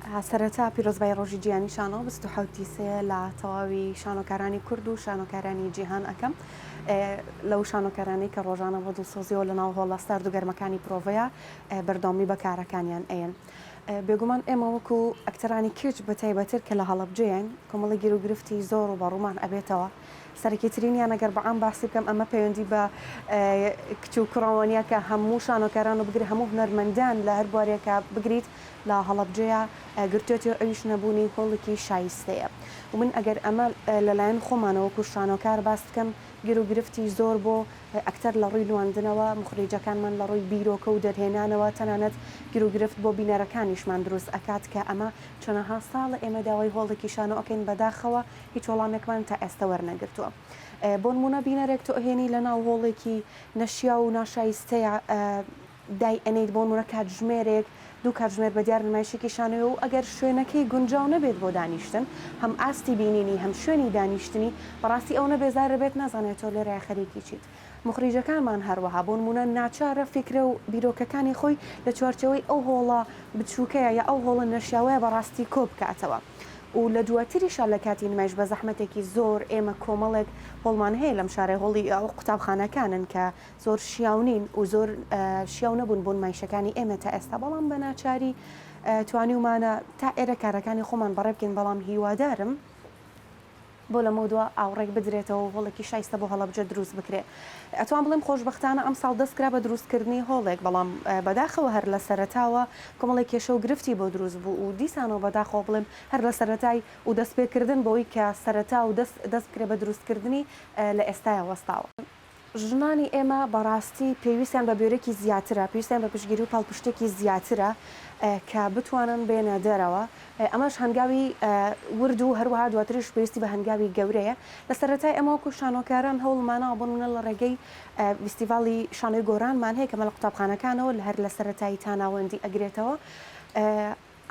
سەرەتا پیرۆزبای ڕۆژی گیانیشانەوە 1970 لە تەواوی شانۆکارانی کورد و شانۆکارانی جیهان ئەەکەم لەو شانۆکارانی کە ڕۆژانە بۆ دڵسۆزیەوە لە ناو هۆڵە سارد و گەرمەکانی پرۆڤەیە بەردەوامی بەکارەکانیان ئەیەن. بێگومان ئێمە وەکو ئەکتەرانی کچ بە تایبەتر کە لە هەڵەبجەیەن کۆمەڵی گیر و گرفتی زۆر و بەڕوومان ئەبێتەوە. سەرەکیترینیان ئەگەر بەعام باسی بکەم ئەمە پەیوەندی بە کچ و کوڕەوەنیە کە هەموو شانۆکاران و بگری هەموو هونەرمەندان لە هەر بوارێکە بگریت لە هەڵەبجەیە گرتوێتی ئەویش نەبوونی هۆڵێکی شایستەیە. و من ئەگەر ئەمە لەلایەن خۆمانەوەکو شانۆکار باس بکەم گیر و گرفتی زۆر بۆ ئەکتەر لە ڕووی لواندنەوە مخریجەکانمان لە ڕووی بیرۆکە و دەرهێنانەوە تەنانەت گیر و گرفت بۆ بینەرەکانیشمان دروست ئەکات کە ئەمە چەندەها ساڵە ئێمە داوای هۆڵێکی شانۆ ئەکەین بەداخەوە هیچ وەڵامێکمان تا ئێستا وەرنەگرتووە. بۆ نمونە بینەرێک تۆ ئەهێنی لە ناو هۆڵێکی نەشیا و ناشایستەیە دای ئەنیت بۆ نمونە کاتژمێرێک دوو کاتژمێر بە دیار نمایشێکی شانۆیە و ئەگەر شوێنەکەی گونجاو نەبێت بۆ دانیشتن هەم ئاستی بینینی هەم شوێنی دانیشتنی بەڕاستی ئەو نەبێزارە بێت نازانێت تۆ لێرە خەریکی چیت. مخریجەکانمان هەروەها بۆ نمونە ناچارە فکرە و بیرۆکەکانی خۆی لە چوارچەوەی ئەو هۆڵە بچووکەیە یا ئەو هۆڵە نەشیاوەیە بەڕاستی کۆ بکاتەوە. و لە دواتریشە لە کاتی نمایش بە زەحمەتێکی زۆر ئێمە کۆمەڵێک هۆڵمان هەیە لەم شارێ هۆڵی ئەو قوتابخانەکانن کە زۆر شیاونین و زۆر شیاو نەبوون بۆ نمایشەکانی ئێمە تا ئێستا بەڵام بە ناچاری توانیومانە تا ئێرە کارەکانی خۆمان بەڕێ بکەین بەڵام هیوادارم بۆ لە مۆدووە ئاوڕێک بدرێتەوە هۆڵێکی شایستە بۆ هەڵەبجە دروست بکرێت. ئەتوان بڵێم خۆشبەختانە ئەم ساڵ دەستکرا بە دروستکردنی هۆڵێک بەڵام بەداخەوە هەر لە سەرەتاوە کۆمەڵی کێشە و گرفتی بۆ دروست بوو و دیسانەوە بەداخەوە بڵێم هەر لە سەرەتای و دەستپێکردن بۆی کە سەرەتا و دەست بکرێت بە دروستکردنی لە ئێستاە وەستاوە. ژنانی ئێمە بەڕاستی پێویستیان بە بێرەی زیاترە پێویستیان بە پشتگیری و پاڵپشتێکی زیاترە کە بتوانن بێنە دەرەوە. ئەمەش هەنگاوی ورد و هەروەها دواتریش پێویستی بە هەنگاوی گەورەیە. لە سەرەتای ئەمەوەکو شانۆکاران هەوڵمانەوە بۆنە لە ڕێگەی فیستیڤاڵی شانۆی گۆرانمان هەیە کە مە لە قوتابخانەکانەوە لە هەر لە سەرەتایی تاناوەندی ئەگرێتەوە.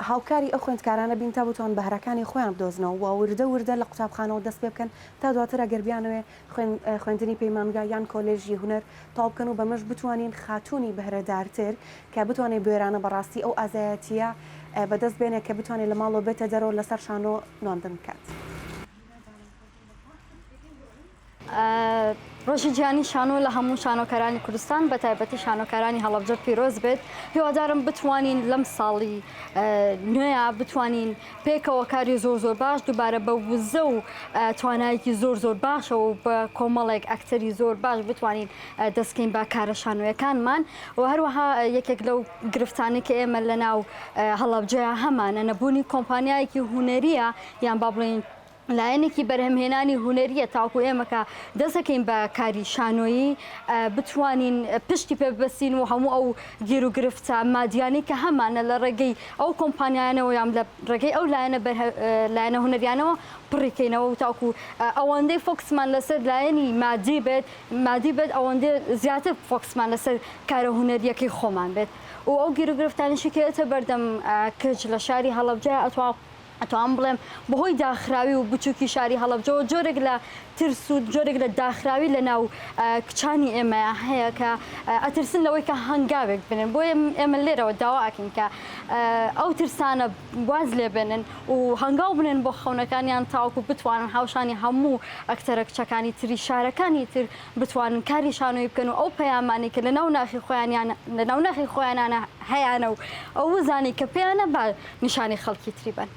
هاوکاری ئەو خوێندکارانە بین تا بتوان بەهرەکانی خۆیان بدۆزنەوە و وردە لە قوتابخانەوە دەست پێ بکەن تا دواتر ئەگەربیانەوە خوێندنی پەیمانگا یان کۆلێژی هونەر تاو بکەن و بەمەش بتوانین خاتوونی بەهرەدارتر کە بتوانێت بێرانە بەڕاستی ئەو ئازایەتیە بەدەست بێنێت کە بتوانێت لە ماڵەوە بێتە دەرەوە لەسەر شانۆ نواندن بکات. ڕۆژی گیانی شانۆ لە هەموو شانۆکارانی کوردستان بە تایبەتی شانۆکارانی هەڵەبجە پیرۆز بێت. هیوادارم بتوانین لەم ساڵی نوێیە بتوانین پێکەوە کاری زۆر باش دووبارە بە وزە و توانایەکی زۆر باشە و بە کۆمەڵێک ئەکتەری زۆر باش بتوانین دەستکەین بە کارە شانۆیەکانمان و هەروەها یەکێک لەو گرفتانی کە ئێمە لە ناو هەڵەبجەیە هەمانە نەبوونی کۆمپانیایەکی هونەریە یان با بڵێن لایەنێکی بەرهەمهێنانی هونەریە تاکو ئێمەکە دەستەکەین بە کاری شانۆیی بتوانین پشتی پێ ببەستین و هەموو ئەو گیر و گرفتە مادیانی کە هەمانە لە ڕێگەی ئەو کۆمپانیانەوە یان لە ڕێگەی ئەو لایەنە هونەریانەوە پڕیکەینەوە و تاکو ئەوەندەی فۆکسمان لەسەر لایەنی مادی بێت ئەوەندە زیاتر فۆکسمان لەسەر کارە هونەریەکەی خۆمان بێت و ئەو گیر و گرفتانیشی کە ئێتە بەردەم کچ لە شاری هەڵەبجە ئەتوان بڵێم بەهۆی داخراوی و بچووکی شاری هەڵەبجەوە جۆرێک لە ترس و جۆرێک لە داخراوی لە ناو کچانی ئێمە هەیە کە ئەترسن لەوەی کە هەنگاوێک بنن بۆ ئێمە لێرەوە داواکەین کە ئەو ترسانە واز لێ بنن و هەنگاو بنن بۆ خەونەکانیان تاوکو بتوانن هاوشانی هەموو ئەکتەرە کچەکانی تری شارەکانی تر بتوانن کاری شانۆی بکەن و ئەو پەیامانی کە لە ناو ناخی خۆیانانە هەیەە و ئەو وزانی کە پێیانە با نیشانی خەڵکی تری بن.